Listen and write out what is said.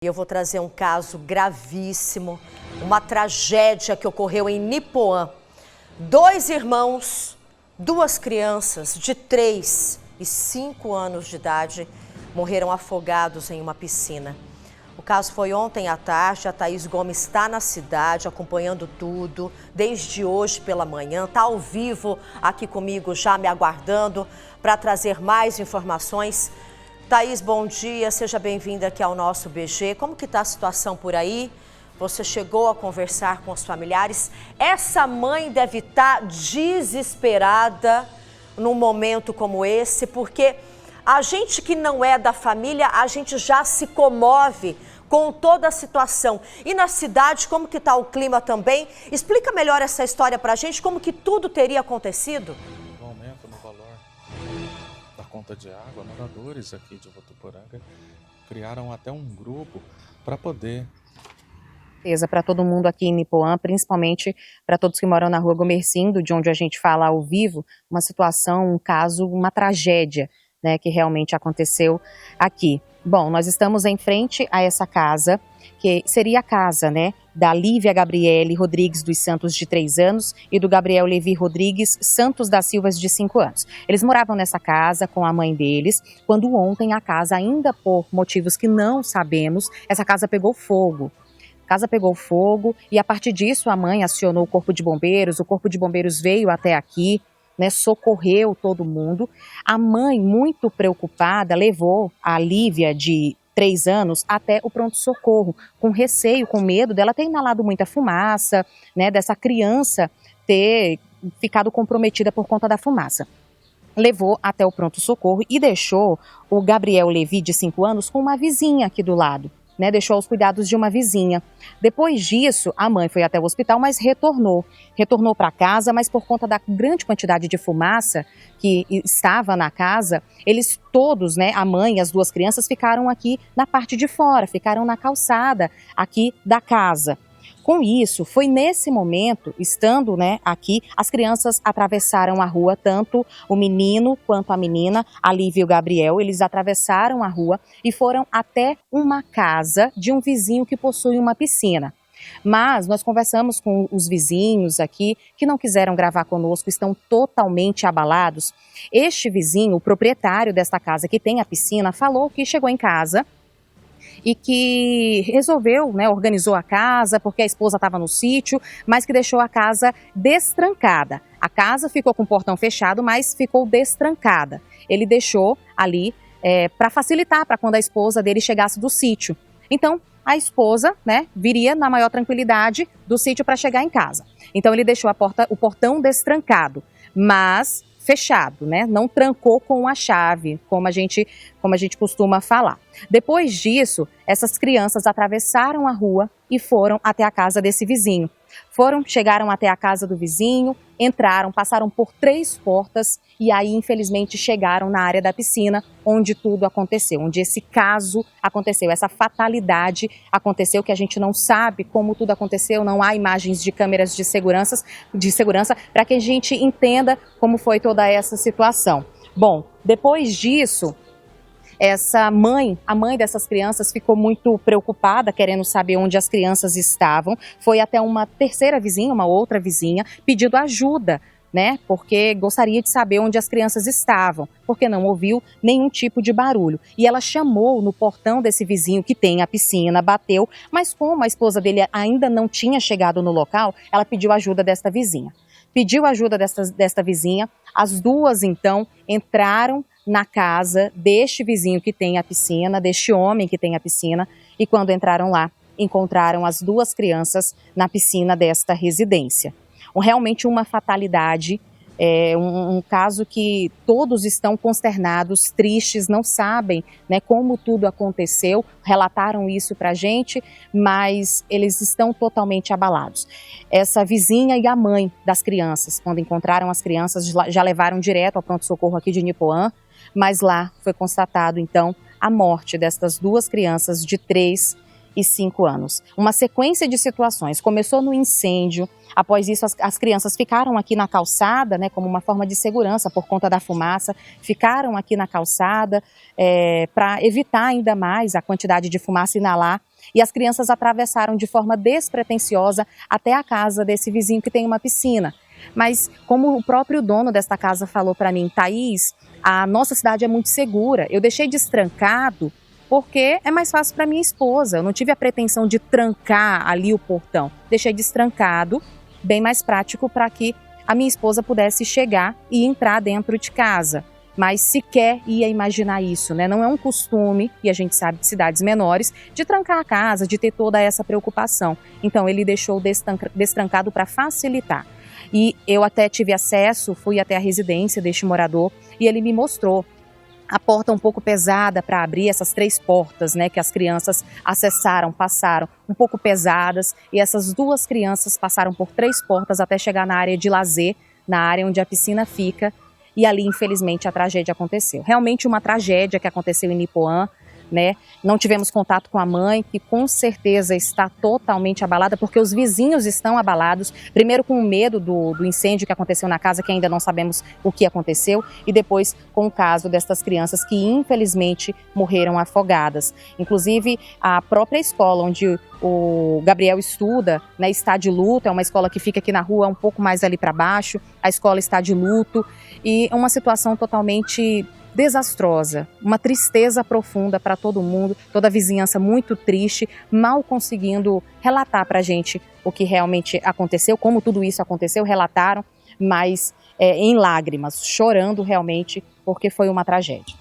E eu vou trazer um caso gravíssimo, uma tragédia que ocorreu em Nipoã. 2 irmãos, 2 crianças de 3 e 5 anos de idade morreram afogados em uma piscina. O caso foi ontem à tarde. A Thaís Gomes está na cidade acompanhando tudo desde hoje pela manhã. Está ao vivo aqui comigo, já me aguardando para trazer mais informações. Thaís, bom dia, seja bem-vinda aqui ao nosso BG. Como que está a situação por aí? Você chegou a conversar com os familiares? Essa mãe deve estar desesperada num momento como esse, porque a gente que não é da família, a gente já se comove com toda a situação. E na cidade, como que está o clima também? Explica melhor essa história para a gente, como que tudo teria acontecido? O aumento no valor da conta de água, moradores aqui de Votuporanga criaram até um grupo para poder... Para todo mundo aqui em Nipoã, principalmente para todos que moram na rua Gomercindo, de onde a gente fala ao vivo, uma situação, um caso, uma tragédia, né, que realmente aconteceu aqui. Bom, nós estamos em frente a essa casa, que seria a casa, né, da Lívia Gabriele Rodrigues dos Santos, de 3 anos, e do Gabriel Levi Rodrigues Santos da Silva, de 5 anos. Eles moravam nessa casa com a mãe deles, quando ontem a casa, ainda por motivos que não sabemos, essa casa pegou fogo. A casa pegou fogo e, a partir disso, a mãe acionou o Corpo de Bombeiros. O Corpo de Bombeiros veio até aqui, né, socorreu todo mundo. A mãe, muito preocupada, levou a Lívia, de 3 anos, até o pronto-socorro, com receio, com medo dela ter inalado muita fumaça, né, dessa criança ter ficado comprometida por conta da fumaça. Levou até o pronto-socorro e deixou o Gabriel Levi, de 5 anos, com uma vizinha aqui do lado. Né, deixou aos cuidados de uma vizinha. Depois disso, a mãe foi até o hospital, mas retornou para casa, mas por conta da grande quantidade de fumaça que estava na casa, eles todos, né, a mãe e as 2 crianças, ficaram aqui na parte de fora, ficaram na calçada aqui da casa. Com isso, foi nesse momento, estando, né, aqui, as crianças atravessaram a rua, tanto o menino quanto a menina, a Lívia e o Gabriel, eles atravessaram a rua e foram até uma casa de um vizinho que possui uma piscina. Mas nós conversamos com os vizinhos aqui, que não quiseram gravar conosco, estão totalmente abalados. Este vizinho, o proprietário desta casa que tem a piscina, falou que chegou em casa e que resolveu, né, organizou a casa porque a esposa estava no sítio, mas que deixou a casa destrancada. A casa ficou com o portão fechado, mas ficou destrancada. Ele deixou ali para facilitar, para quando a esposa dele chegasse do sítio. Então, a esposa, né, viria na maior tranquilidade do sítio para chegar em casa. Então, ele deixou o portão destrancado, mas fechado, né? Não trancou com a chave, como a gente costuma falar. Depois disso, essas crianças atravessaram a rua e foram até a casa desse vizinho. Chegaram até a casa do vizinho, entraram, passaram por 3 portas e aí, infelizmente, chegaram na área da piscina, onde tudo aconteceu, onde esse caso aconteceu, essa fatalidade aconteceu, que a gente não sabe como tudo aconteceu, não há imagens de câmeras de segurança para que a gente entenda como foi toda essa situação. Bom, depois disso, a mãe dessas crianças ficou muito preocupada, querendo saber onde as crianças estavam. Foi até uma terceira vizinha, uma outra vizinha, pedindo ajuda, né? Porque gostaria de saber onde as crianças estavam, porque não ouviu nenhum tipo de barulho. E ela chamou no portão desse vizinho que tem a piscina, bateu, mas como a esposa dele ainda não tinha chegado no local, ela pediu ajuda desta vizinha. Pediu ajuda desta vizinha, as 2 então entraram na casa deste vizinho que tem a piscina, deste homem que tem a piscina, e quando entraram lá, encontraram as 2 crianças na piscina desta residência. Realmente uma fatalidade, um caso que todos estão consternados, tristes, não sabem, né, como tudo aconteceu, relataram isso para a gente, mas eles estão totalmente abalados. Essa vizinha e a mãe das crianças, quando encontraram as crianças, já levaram direto ao pronto-socorro aqui de Nipoã, mas lá foi constatado, então, a morte destas 2 crianças de 3 e 5 anos. Uma sequência de situações. Começou no incêndio, após isso as crianças ficaram aqui na calçada, né, como uma forma de segurança por conta da fumaça, ficaram aqui na calçada para evitar ainda mais a quantidade de fumaça inalar e as crianças atravessaram de forma despretensiosa até a casa desse vizinho que tem uma piscina. Mas como o próprio dono desta casa falou para mim, Thaís, a nossa cidade é muito segura, eu deixei destrancado porque é mais fácil para minha esposa, eu não tive a pretensão de trancar ali o portão, deixei destrancado, bem mais prático para que a minha esposa pudesse chegar e entrar dentro de casa. Mas sequer ia imaginar isso, né? Não é um costume, e a gente sabe de cidades menores, de trancar a casa, de ter toda essa preocupação. Então ele deixou destrancado para facilitar. E eu até tive acesso, fui até a residência deste morador e ele me mostrou a porta um pouco pesada para abrir, essas 3 portas, né, que as crianças acessaram, passaram, um pouco pesadas, e essas 2 crianças passaram por 3 portas até chegar na área de lazer, na área onde a piscina fica, e ali, infelizmente, a tragédia aconteceu. Realmente uma tragédia que aconteceu em Nipoã, né? Não tivemos contato com a mãe, que com certeza está totalmente abalada, porque os vizinhos estão abalados, primeiro com o medo do incêndio que aconteceu na casa, que ainda não sabemos o que aconteceu, e depois com o caso destas crianças que infelizmente morreram afogadas. Inclusive a própria escola onde o Gabriel estuda, né, está de luto, é uma escola que fica aqui na rua um pouco mais ali para baixo, a escola está de luto, e uma situação totalmente desastrosa, uma tristeza profunda para todo mundo, toda a vizinhança muito triste, mal conseguindo relatar para a gente o que realmente aconteceu, como tudo isso aconteceu, relataram, mas em lágrimas, chorando realmente, porque foi uma tragédia.